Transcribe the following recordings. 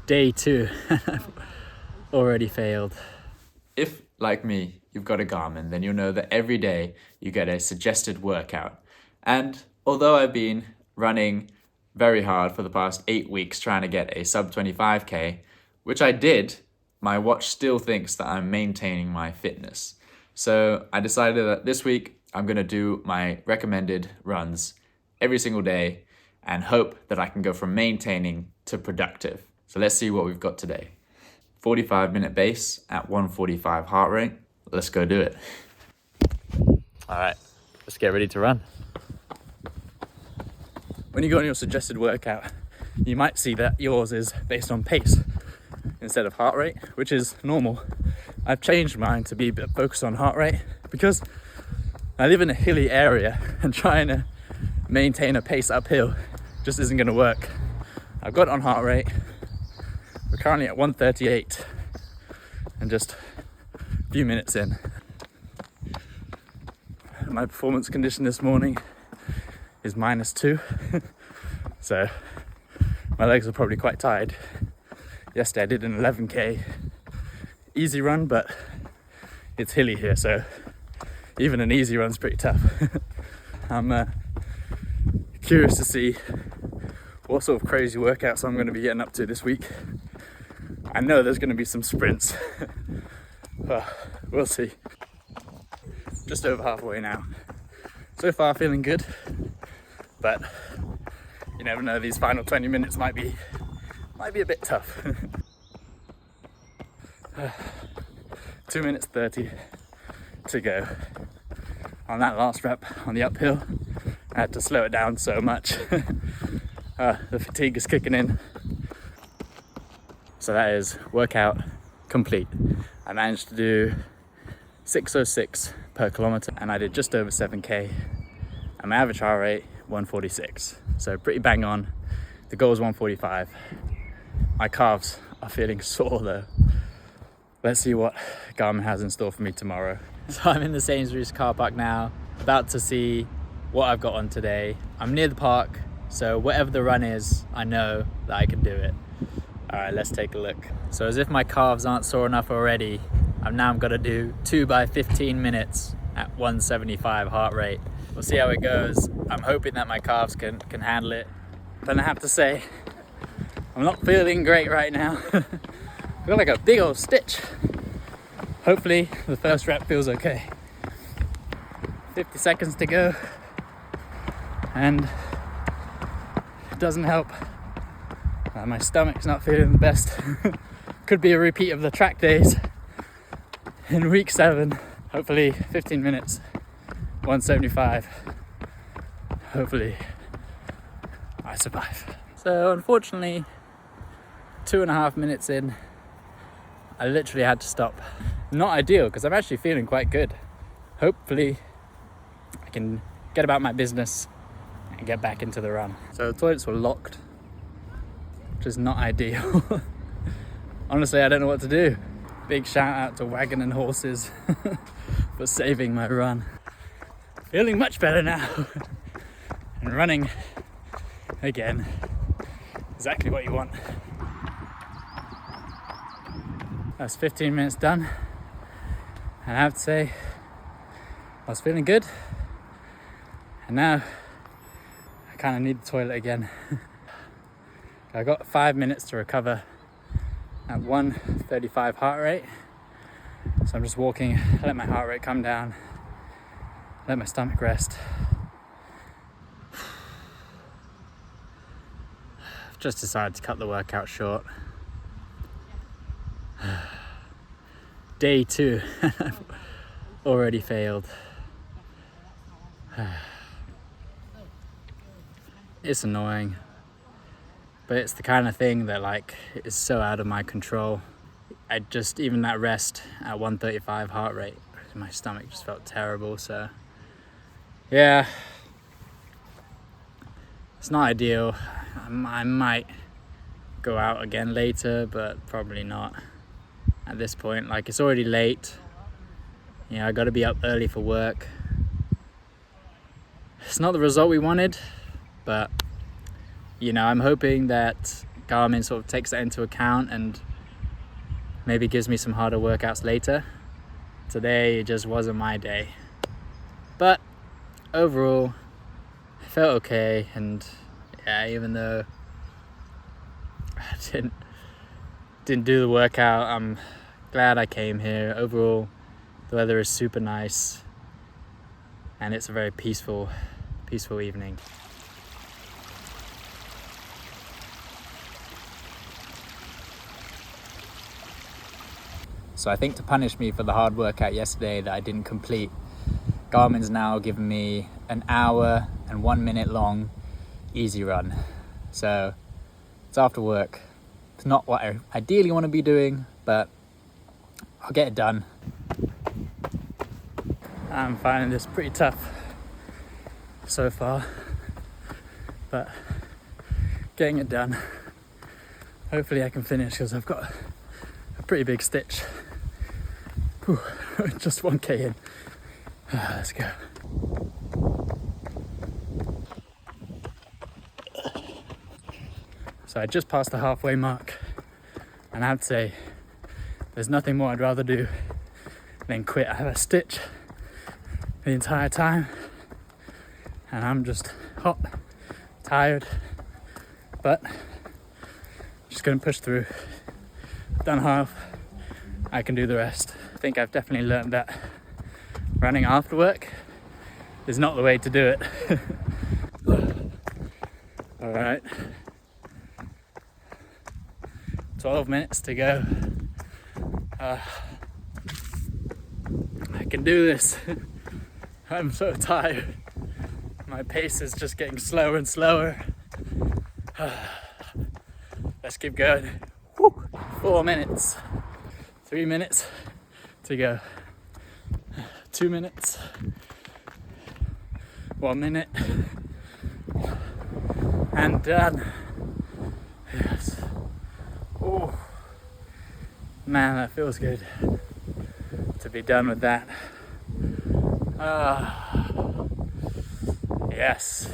Day 2. Already failed. If, like me, you've got a Garmin, then you'll know that every day you get a suggested workout. And although I've been running very hard for the past 8 weeks trying to get a sub 25k, which I did, my watch still thinks that I'm maintaining my fitness. So I decided that this week I'm going to do my recommended runs every single day and hope that I can go from maintaining to productive. So let's see what we've got today. 45-minute base at 145 heart rate. Let's go do it. All right, let's get ready to run. When you go on your suggested workout, you might see that yours is based on pace instead of heart rate, which is normal. I've changed mine to be a bit focused on heart rate because I live in a hilly area and trying to maintain a pace uphill just isn't going to work. I've got it on heart rate. We're currently at 138 and just a few minutes in. My performance condition this morning is -2, so my legs are probably quite tired. Yesterday I did an 11k easy run, but it's hilly here, so even an easy run's pretty tough. I'm curious to see what sort of crazy workouts I'm going to be getting up to this week. I know there's going to be some sprints. Well, we'll see. Just over halfway now. So far feeling good, but you never know, these final 20 minutes might be a bit tough. 2 minutes 30 to go. On that last rep on the uphill, I had to slow it down so much. The fatigue is kicking in. So that is workout complete. I managed to do 6:06 per kilometer and I did just over 7k and my average heart rate 146, so pretty bang on. The goal is 145. My calves are feeling sore though. Let's see what Garmin has in store for me tomorrow. So I'm in the Sainsbury's car park now, about to see what I've got on today. I'm near the park, so whatever the run is, I know that I can do it. All right, let's take a look. So as if my calves aren't sore enough already, I'm gonna do 2 by 15 minutes at 175 heart rate. We'll see how it goes. I'm hoping that my calves can handle it. But I have to say, I'm not feeling great right now. I feel like a big old stitch. Hopefully the first rep feels okay. 50 seconds to go. And it doesn't help. My stomach's not feeling the best. Could be a repeat of the track days in week 7. Hopefully 15 minutes, 175. Hopefully I survive. So unfortunately, 2.5 minutes in, I literally had to stop. Not ideal, because I'm actually feeling quite good. Hopefully I can get about my business and get back into the run. So the toilets were locked, which is not ideal. Honestly, I don't know what to do. Big shout out to Wagon and Horses for saving my run. Feeling much better now. And running again. Exactly what you want. That's 15 minutes done. And I have to say, I was feeling good. And now I kind of need the toilet again. I got 5 minutes to recover at 135 heart rate. So I'm just walking, let my heart rate come down, let my stomach rest. I've just decided to cut the workout short. Day 2, already failed. It's annoying. But it's the kind of thing that is so out of my control. Even that rest at 135 heart rate, my stomach just felt terrible. So yeah, it's not ideal. I might go out again later, but probably not at this point. It's already late. I got to be up early for work. It's not the result we wanted, but I'm hoping that Garmin sort of takes that into account and maybe gives me some harder workouts later. Today it just wasn't my day, but overall I felt okay. And yeah, even though I didn't do the workout, I'm glad I came here. Overall, the weather is super nice and it's a very peaceful evening. So I think to punish me for the hard workout yesterday that I didn't complete, Garmin's now given me an hour and 1 minute long easy run. So it's after work. It's not what I ideally want to be doing, but I'll get it done. I'm finding this pretty tough so far, but getting it done. Hopefully I can finish because I've got a pretty big stitch. Whew, just 1K in. Let's go. So I just passed the halfway mark, and I have to say there's nothing more I'd rather do than quit. I have a stitch the entire time and I'm just hot, tired, but just gonna push through. Done half, I can do the rest. I think I've definitely learned that running after work is not the way to do it. All right, 12 minutes to go. I can do this. I'm so tired. My pace is just getting slower and slower. Let's keep going. Woo. 4 minutes. 3 minutes to go. 2 minutes. 1 minute. And done. Yes. Oh, man, that feels good to be done with that. Yes.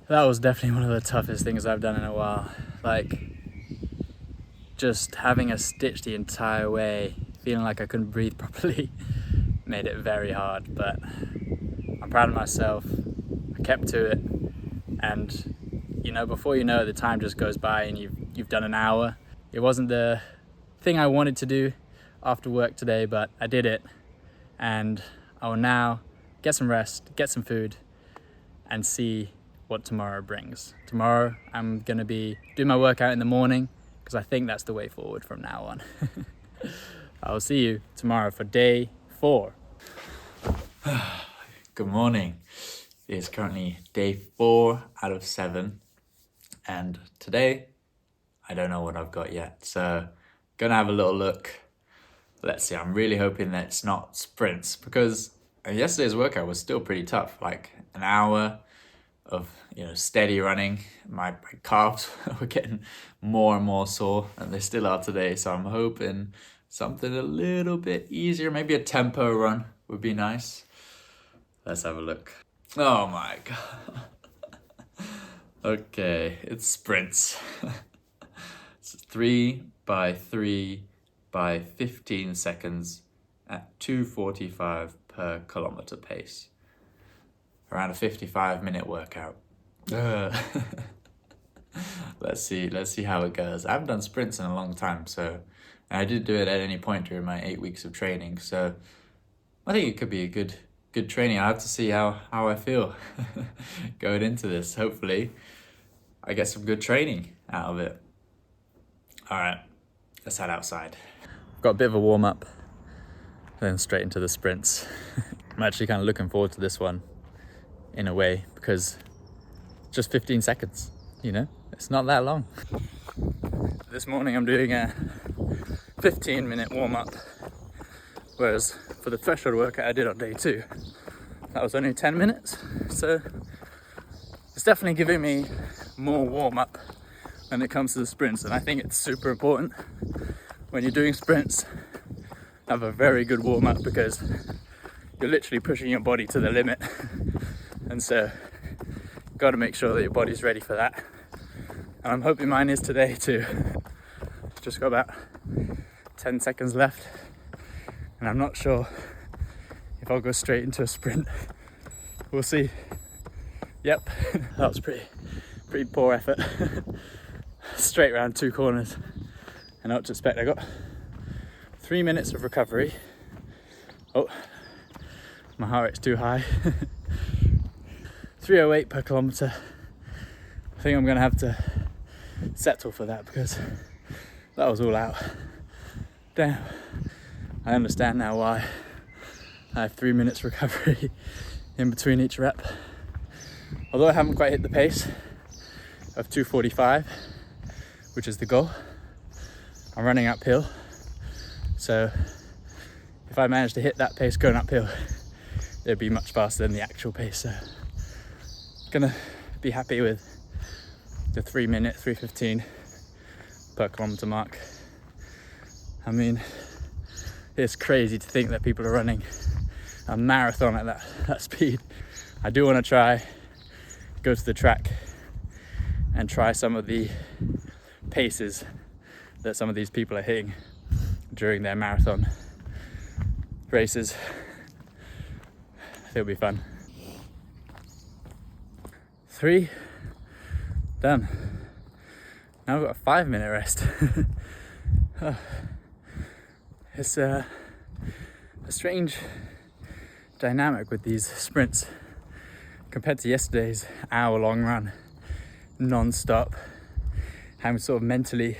That was definitely one of the toughest things I've done in a while. Like, just having a stitch the entire way, feeling like I couldn't breathe properly, made it very hard, but I'm proud of myself. I kept to it, and you know, before you know it, the time just goes by and you've done an hour. It wasn't the thing I wanted to do after work today, but I did it, and I will now get some rest, get some food, and see what tomorrow brings. Tomorrow I'm gonna be doing my workout in the morning because I think that's the way forward from now on. I will see you tomorrow for day 4. Good morning. It's currently day 4 out of 7, and today I don't know what I've got yet, so gonna have a little look. Let's see. I'm really hoping that it's not sprints, because yesterday's workout was still pretty tough. Like an hour of steady running. My calves were getting more and more sore, and they still are today. So I'm hoping something a little bit easier. Maybe a tempo run would be nice. Let's have a look. Oh my god. Okay, it's sprints. It's 3 by 3 by 15 seconds at 2:45 per kilometer pace. Around a 55-minute workout. Let's see how it goes. I haven't done sprints in a long time, so, and I did do it at any point during my 8 weeks of training, so I think it could be a good training. I have to see how I feel going into this. Hopefully I get some good training out of it. All right, let's head outside. Got a bit of a warm up, then straight into the sprints. I'm actually kind of looking forward to this one in a way, because just 15 seconds, it's not that long. This morning I'm doing a 15-minute warm up, whereas for the threshold workout I did on day 2, that was only 10 minutes. So it's definitely giving me more warm up when it comes to the sprints, and I think it's super important when you're doing sprints, have a very good warm up, because you're literally pushing your body to the limit. And so got to make sure that your body's ready for that. And I'm hoping mine is today too. Just got about 10 seconds left, and I'm not sure if I'll go straight into a sprint. We'll see. Yep, that was pretty poor effort. Straight around 2 corners. And what to expect, I got 3 minutes of recovery. Oh, my heart rate's too high. 3:08 per kilometre. I think I'm gonna have to settle for that because that was all out. Damn, I understand now why I have 3 minutes recovery in between each rep. Although I haven't quite hit the pace of 2:45, which is the goal, I'm running uphill. So if I manage to hit that pace going uphill, it'd be much faster than the actual pace. So gonna be happy with the 3 minute, 3:15 per kilometre mark. I mean, it's crazy to think that people are running a marathon at that speed. I do want to try, go to the track and try some of the paces that some of these people are hitting during their marathon races. It'll be fun. 3, done. Now I've got a 5-minute rest. Oh. It's a strange dynamic with these sprints compared to yesterday's hour-long run, non-stop, having to sort of mentally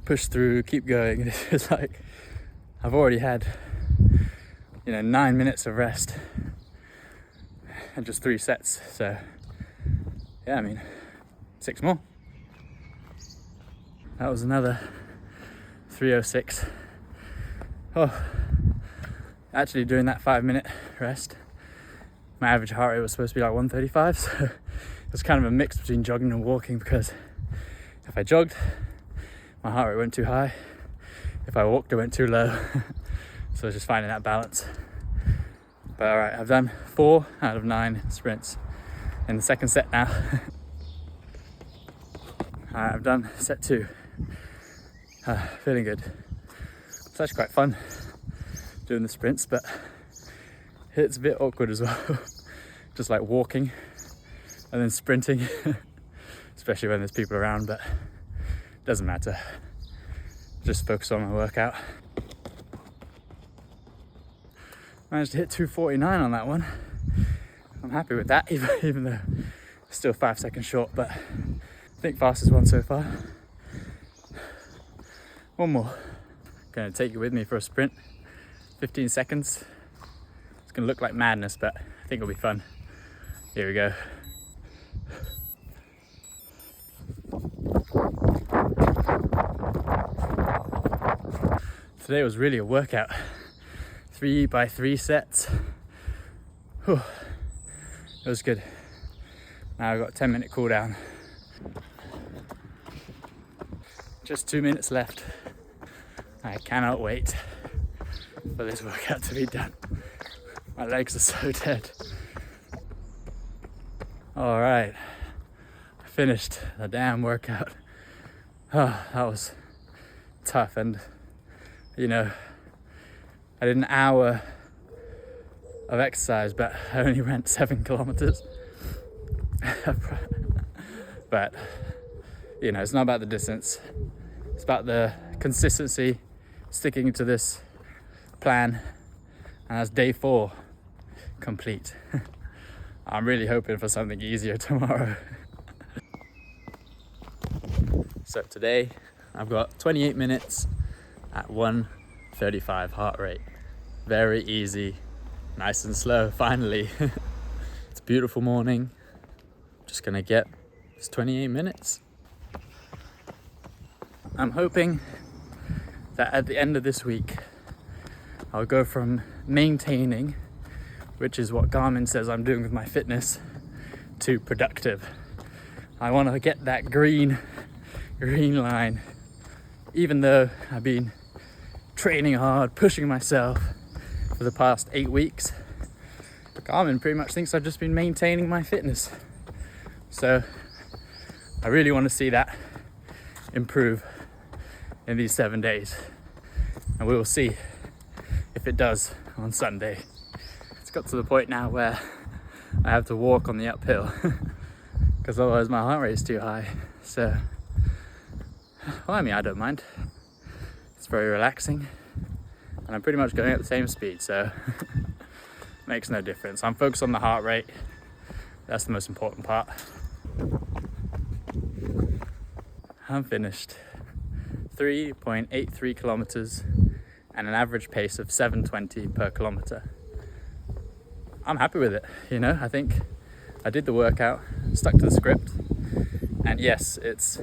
push through, keep going. It's just like I've already had 9 minutes of rest and just 3 sets. So yeah, I mean 6 more. That was another 3:06. Oh, actually during that 5-minute rest, my average heart rate was supposed to be like 135, so it was kind of a mix between jogging and walking, because if I jogged, my heart rate went too high. If I walked, it went too low. So I was just finding that balance. But all right, I've done 4 out of 9 sprints in the second set now. All right, I've done set 2. Feeling good. It's actually quite fun doing the sprints, but it's a bit awkward as well. Just like walking and then sprinting, especially when there's people around, but it doesn't matter. Just focus on my workout. Managed to hit 2:49 on that one. I'm happy with that, even though still 5 seconds short, but I think fastest one so far. One more. Gonna take you with me for a sprint. 15 seconds. It's gonna look like madness, but I think it'll be fun. Here we go. Today was really a workout. 3x3 sets. Whew. It was good. Now I've got a 10-minute cool down. Just 2 minutes left. I cannot wait for this workout to be done. My legs are so dead. All right, I finished the damn workout. Oh, that was tough, and I did an hour of exercise, but I only ran 7 kilometers. But it's not about the distance. It's about the consistency, sticking to this plan, and that's day 4 complete. I'm really hoping for something easier tomorrow. So today I've got 28 minutes at 1:35 heart rate. Very easy, nice and slow, finally. It's a beautiful morning. Just gonna get this 28 minutes. I'm hoping that at the end of this week, I'll go from maintaining, which is what Garmin says I'm doing with my fitness, to productive. I want to get that green line, even though I've been training hard, pushing myself for the past 8 weeks. Garmin pretty much thinks I've just been maintaining my fitness. So I really want to see that improve in these 7 days, and we will see if it does on Sunday. It's got to the point now where I have to walk on the uphill because otherwise my heart rate is too high. So, well, I mean, I don't mind. It's very relaxing, and I'm pretty much going at the same speed, so makes no difference. I'm focused on the heart rate. That's the most important part. I'm finished. 3.83 kilometers and an average pace of 7:20 per kilometer. I'm happy with it, you know. I think I did the workout, stuck to the script, and yes, it's,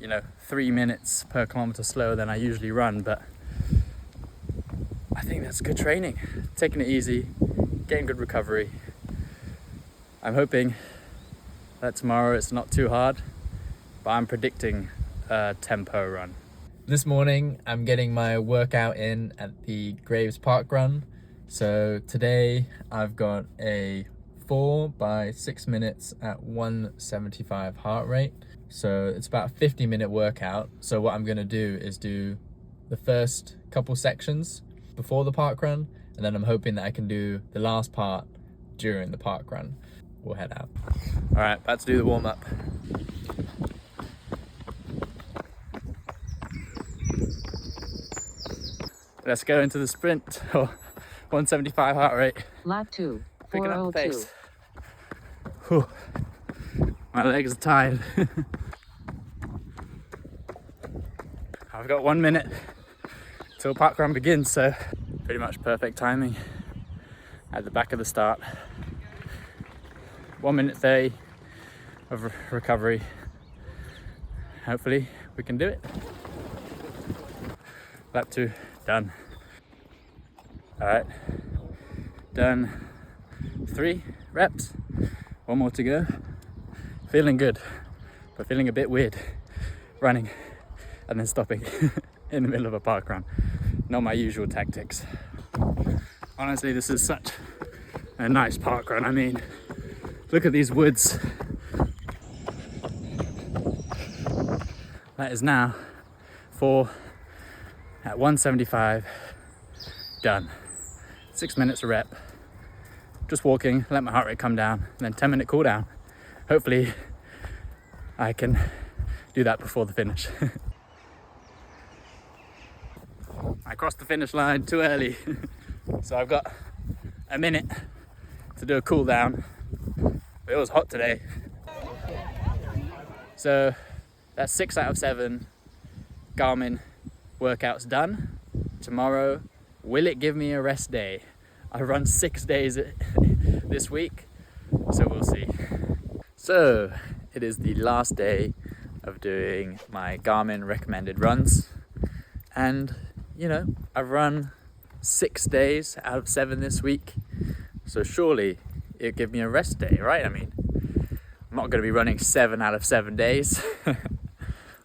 you know, 3 minutes per kilometer slower than I usually run, but I think that's good training. Taking it easy, getting good recovery. I'm hoping that tomorrow it's not too hard, but I'm predicting a tempo run. This morning I'm getting my workout in at the Graves Park run. So today I've got a 4 by 6 minutes at 175 heart rate. So it's about a 50-minute workout. So what I'm gonna do is do the first couple sections before the park run, and then I'm hoping that I can do the last part during the park run. We'll head out. All right, about to do the warm up. Let's go into the sprint. 175 heart rate. Lap 2, Picking up the 402. pace. Whew. My legs are tired. I've got 1 minute till parkrun begins, so pretty much perfect timing at the back of the start. 1 minute 30 of recovery. Hopefully we can do it. Lap 2 done. All right, done 3 reps. 1 more to go. Feeling good, but feeling a bit weird running and then stopping in the middle of a park run. Not my usual tactics. Honestly, this is such a nice park run. I mean, look at these woods. That is now 4 at 175 done. 6 minutes a rep. Just walking, let my heart rate come down, and then 10-minute cool down. Hopefully I can do that before the finish. I crossed the finish line too early, so I've got a minute to do a cool down. It was hot today. So that's 6 out of 7 Garmin workouts done. Tomorrow, will it give me a rest day? I run 6 days this week, so we'll see. So it is the last day of doing my Garmin recommended runs, and you know, I've run 6 days out of 7 this week, so surely it'll give me a rest day, right? I mean, I'm not going to be running 7 out of 7 days.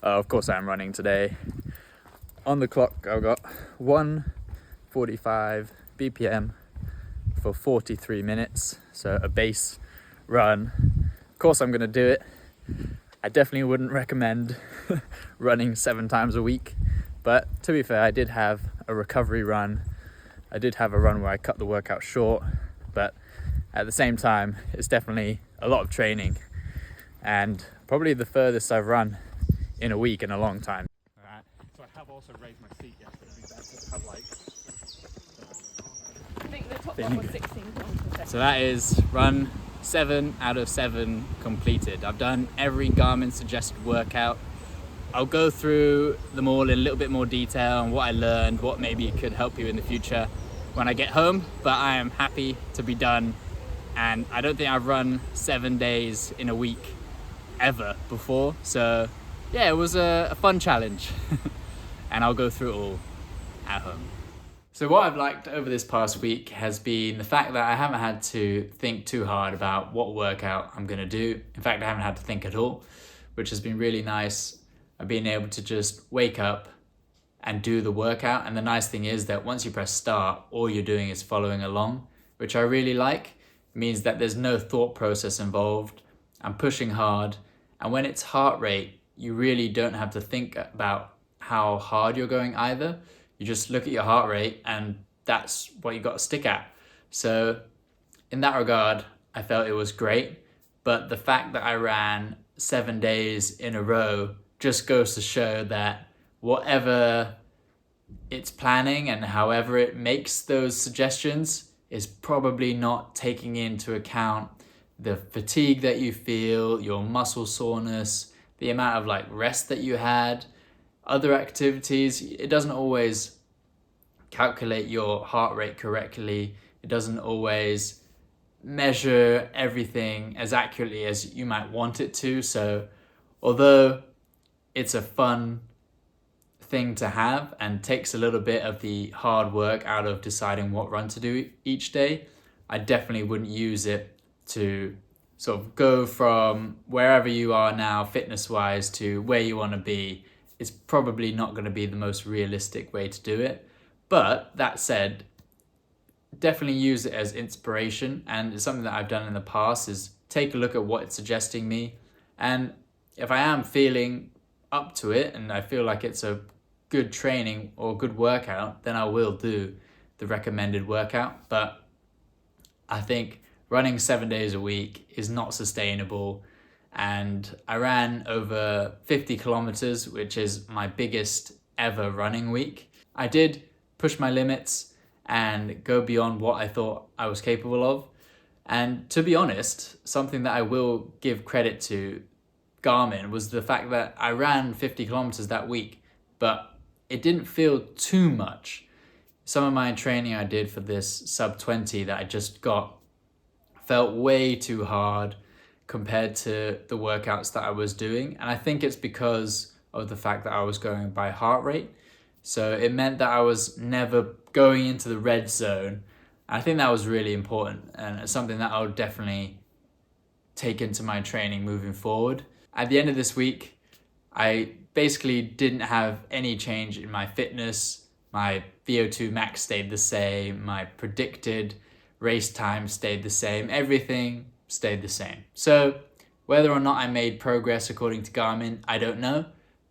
Of course I am running today. On the clock I've got 145 BPM for 43 minutes, so a base run. Of course I'm going to do it. I definitely wouldn't recommend running 7 times a week, but to be fair, I did have a recovery run. I did have a run where I cut the workout short, but at the same time, it's definitely a lot of training and probably the furthest I've run in a week in a long time. Alright, so I have also raised my seat yesterday because I have like... I think the top one was 16 kilometers. So that is run 7 out of 7 completed. I've done every Garmin suggested workout. I'll go through them all in a little bit more detail and what I learned, what maybe could help you in the future when I get home, but I am happy to be done. And I don't think I've run 7 days in a week ever before. So yeah, it was a fun challenge and I'll go through it all at home. So what I've liked over this past week has been the fact that I haven't had to think too hard about what workout I'm gonna do. In fact, I haven't had to think at all, which has been really nice. I've been able to just wake up and do the workout. And the nice thing is that once you press start, all you're doing is following along, which I really like. It means that there's no thought process involved. I'm pushing hard And when it's heart rate, you really don't have to think about how hard you're going either. You just look at your heart rate and that's what you got to stick at. So in that regard, I felt it was great. But the fact that I ran 7 days in a row just goes to show that whatever it's planning and however it makes those suggestions is probably not taking into account the fatigue that you feel, your muscle soreness, the amount of like rest that you had, other activities. It doesn't always calculate your heart rate correctly. It doesn't always measure everything as accurately as you might want it to. So although it's a fun thing to have and takes a little bit of the hard work out of deciding what run to do each day, I definitely wouldn't use it to sort of go from wherever you are now fitness wise to where you want to be. It's probably not going to be the most realistic way to do it. But that said, definitely use it as inspiration, and it's something that I've done in the past is take a look at what it's suggesting me, and if I am feeling up to it and I feel like it's a good training or good workout, then I will do the recommended workout. But I think running 7 days a week is not sustainable, and I ran over 50 kilometers, which is my biggest ever running week. I did push my limits and go beyond what I thought I was capable of. And to be honest, something that I will give credit to Garmin was the fact that I ran 50 kilometers that week, but it didn't feel too much. Some of my training I did for this sub 20 that I just got felt way too hard compared to the workouts that I was doing. And I think it's because of the fact that I was going by heart rate. So it meant that I was never going into the red zone. I think that was really important, and it's something that I'll definitely take into my training moving forward. At the end of this week, I basically didn't have any change in my fitness. My VO2 max stayed the same. My predicted race time stayed the same. Everything stayed the same. So whether or not I made progress according to Garmin, I don't know.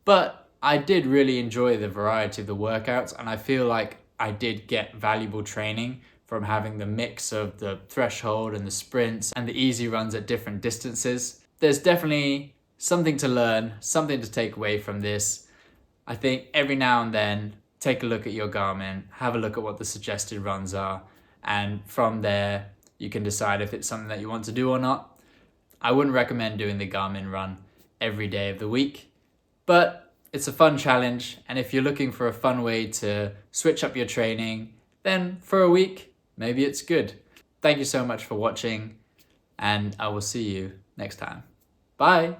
But I did really enjoy the variety of the workouts, and I feel like I did get valuable training from having the mix of the threshold and the sprints and the easy runs at different distances. There's definitely something to learn, something to take away from this. I think every now and then, take a look at your Garmin, have a look at what the suggested runs are, and from there, you can decide if it's something that you want to do or not. I wouldn't recommend doing the Garmin run every day of the week, but it's a fun challenge, and if you're looking for a fun way to switch up your training, then for a week, maybe it's good. Thank you so much for watching, and I will see you next time. Bye!